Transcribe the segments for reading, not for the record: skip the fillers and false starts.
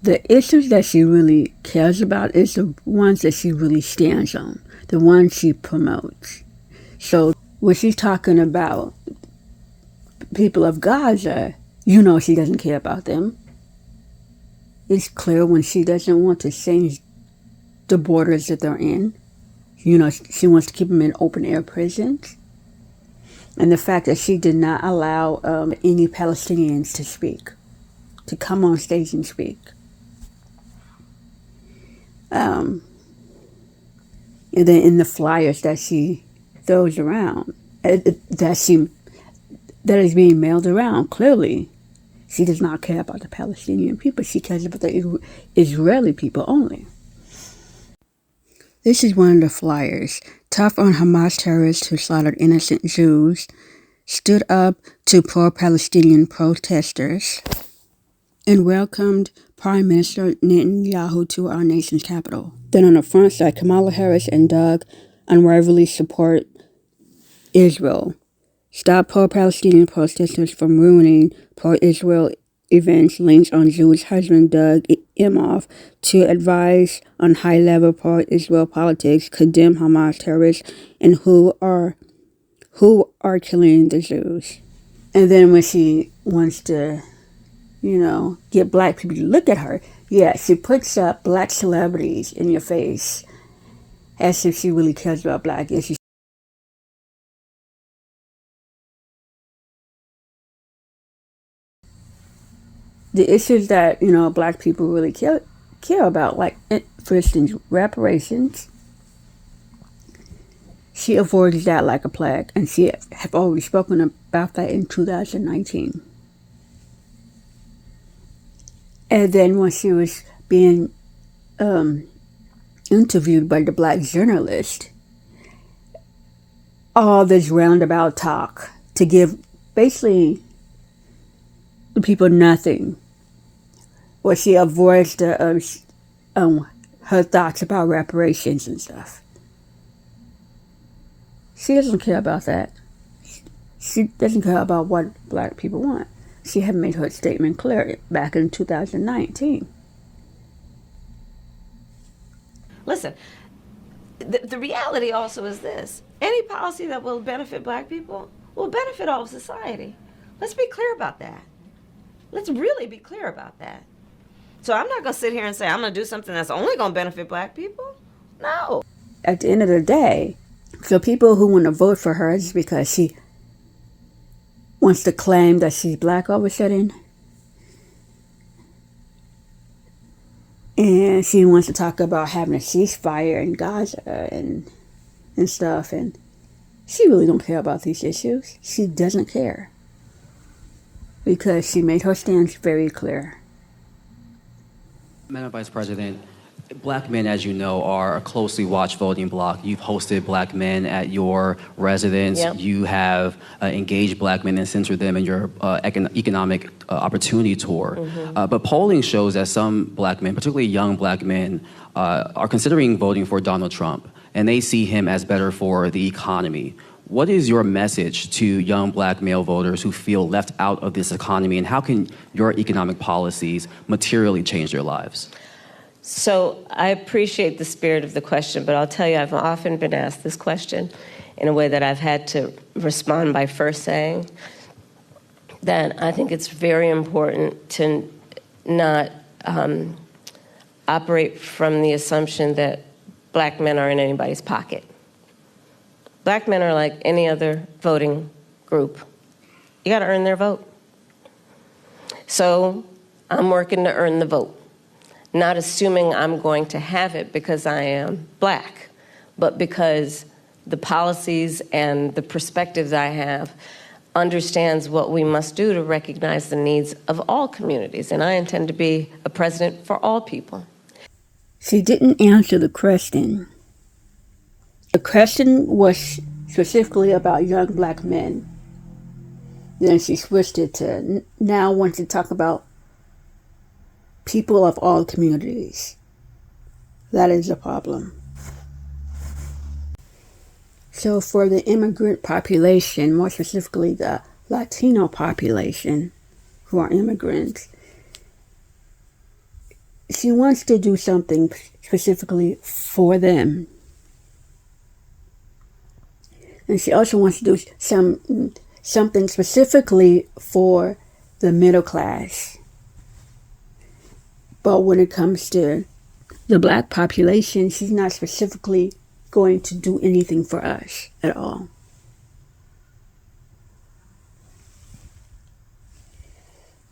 the issues that she really cares about is the ones that she really stands on, the ones she promotes. So when she's talking about people of Gaza, she doesn't care about them. It's clear when she doesn't want to change the borders that they're in. She wants to keep them in open air prisons. And the fact that she did not allow any Palestinians to speak, to come on stage and speak. And then in the flyers that she throws around, that is being mailed around, clearly she does not care about the Palestinian people. She cares about the Israeli people only. This is one of the flyers. Tough on Hamas terrorists who slaughtered innocent Jews, stood up to pro-Palestinian protesters, and welcomed Prime Minister Netanyahu to our nation's capital. Then on the front side, Kamala Harris and Doug unrivalably support Israel. Stop pro-Palestinian protesters from ruining pro-Israel events. Links on Jewish husband Doug Emhoff to advise on high-level pro-Israel politics, condemn Hamas terrorists, and who are killing the Jews. And then when she wants to, get black people to look at her, she puts up black celebrities in your face as if she really cares about black issues. The issues that, black people really care about, like, for instance, reparations. She avoids that like a plague, and she have already spoken about that in 2019. And then when she was being interviewed by the black journalist, all this roundabout talk to give basically the people nothing, where she avoids her thoughts about reparations and stuff. She doesn't care about that. She doesn't care about what black people want. She had made her statement clear back in 2019. Listen, the reality also is this. Any policy that will benefit black people will benefit all of society. Let's be clear about that. Let's really be clear about that. So I'm not going to sit here and say I'm going to do something that's only going to benefit black people. No. At the end of the day, so people who want to vote for her is because she wants to claim that she's black all of a sudden. And she wants to talk about having a ceasefire in Gaza and stuff. And she really don't care about these issues. She doesn't care. Because she made her stance very clear. Madam Vice President, black men, as you know, are a closely watched voting bloc. You've hosted black men at your residence. Yep. You have engaged black men and centered them in your economic opportunity tour. Mm-hmm. But polling shows that some black men, particularly young black men, are considering voting for Donald Trump, and they see him as better for the economy. What is your message to young black male voters who feel left out of this economy, and how can your economic policies materially change their lives? So I appreciate the spirit of the question, but I'll tell you, I've often been asked this question in a way that I've had to respond by first saying that I think it's very important to not operate from the assumption that black men are in anybody's pocket. Black men are like any other voting group. You got to earn their vote. So I'm working to earn the vote, not assuming I'm going to have it because I am black, but because the policies and the perspectives I have understands what we must do to recognize the needs of all communities. And I intend to be a president for all people. She didn't answer the question. The question was specifically about young black men. Then she switched it to now wants to talk about people of all communities. That is a problem. So for the immigrant population, more specifically the Latino population who are immigrants, she wants to do something specifically for them. And she also wants to do something specifically for the middle class. But when it comes to the black population, she's not specifically going to do anything for us at all.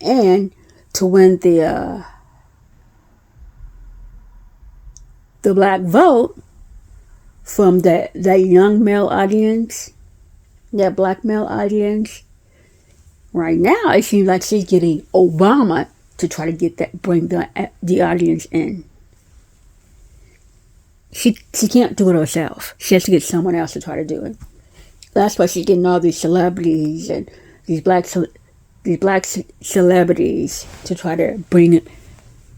And to win the black vote from that young male audience, that black male audience, right now it seems like she's getting Obama to try to bring the audience in. She can't do it herself. She has to get someone else to try to do it. That's why she's getting all these celebrities and these black celebrities to try to bring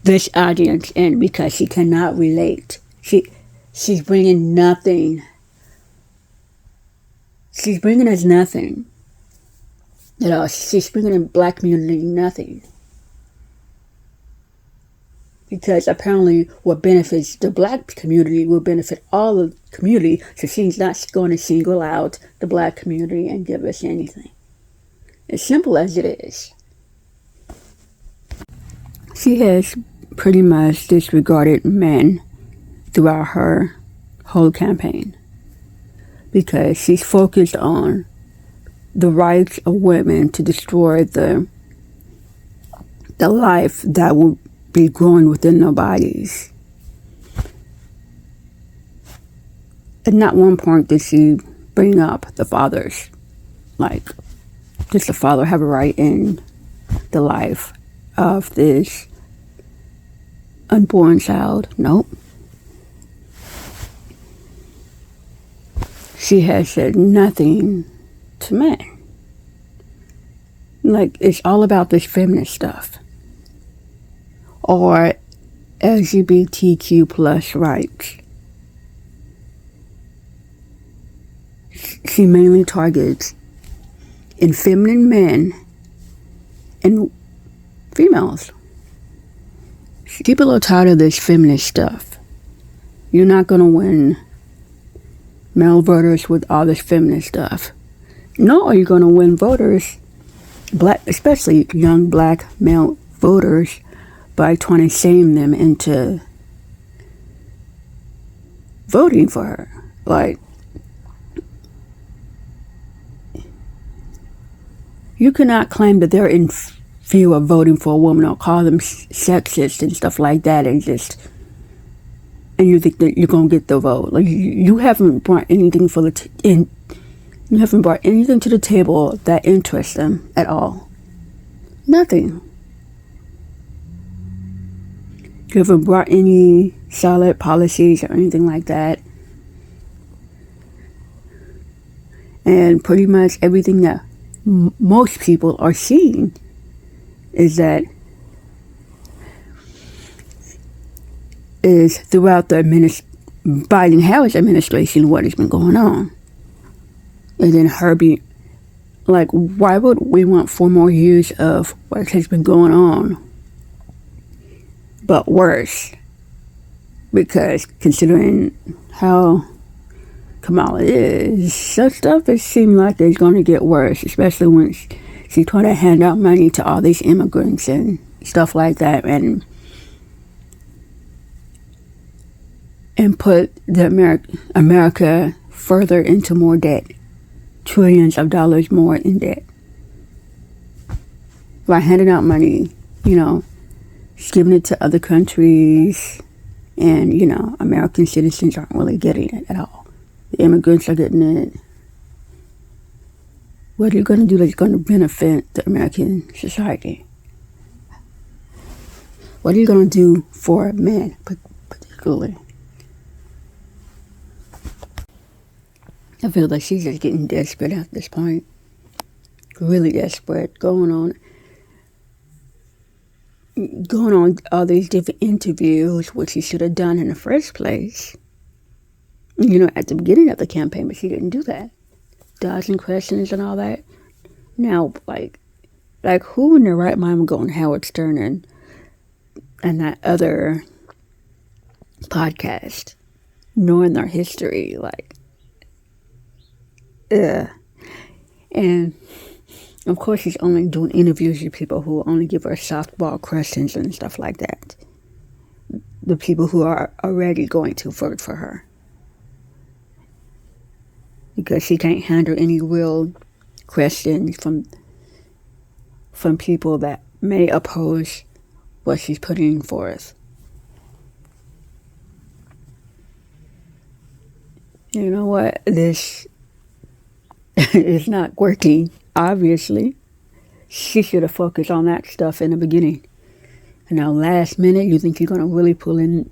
this audience in, because she cannot relate. She's bringing nothing. She's bringing us nothing at all. She's bringing the black community nothing. Because apparently what benefits the black community will benefit all of the community, so she's not going to single out the black community and give us anything. As simple as it is. She has pretty much disregarded men throughout her whole campaign, because she's focused on the rights of women to destroy the life that will be growing within their bodies. At not one point did she bring up the fathers. Like, does the father have a right in the life of this unborn child? Nope. She has said nothing to men. Like, it's all about this feminist stuff. Or LGBTQ plus rights. She mainly targets effeminate men and females. People are tired of this feminist stuff. You're not going to win male voters with all this feminist stuff. Nor are you going to win voters, especially young black male voters, by trying to shame them into voting for her. Like, you cannot claim that they're in fear of voting for a woman or call them sexist and stuff like that, and you think that you're gonna get the vote. Like, you haven't brought anything you haven't brought anything to the table that interests them at all. Nothing. You haven't brought any solid policies or anything like that. And pretty much everything that most people are seeing is throughout the Biden-Harris administration, what has been going on. And then Herbie, like, why would we want 4 more years of what has been going on, but worse? Because considering how Kamala is, such stuff, it seems like it's going to get worse, especially when she's trying to hand out money to all these immigrants and stuff like that, and put the America further into more debt, trillions of dollars more in debt, by handing out money, giving it to other countries, and American citizens aren't really getting it at all. The immigrants are getting it. What are you going to do that's going to benefit the American society? What are you going to do for men, particularly? I feel like she's just getting desperate at this point. Really desperate. Going on all these different interviews, which she should have done in the first place. At the beginning of the campaign, but she didn't do that. Dodging questions and all that. Now, like who in their right mind would go on Howard Stern and and that other podcast, knowing their history, like, ugh. And of course, she's only doing interviews with people who only give her softball questions and stuff like that. The people who are already going to vote for her. Because she can't handle any real questions from people that may oppose what she's putting forth. You know what? This is not working, obviously. She should have focused on that stuff in the beginning. And now, last minute, you think you're going to really pull in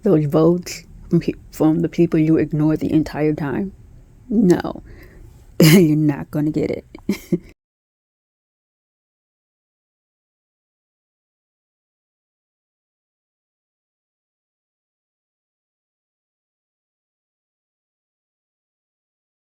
those votes from the people you ignored the entire time? No, you're not going to get it.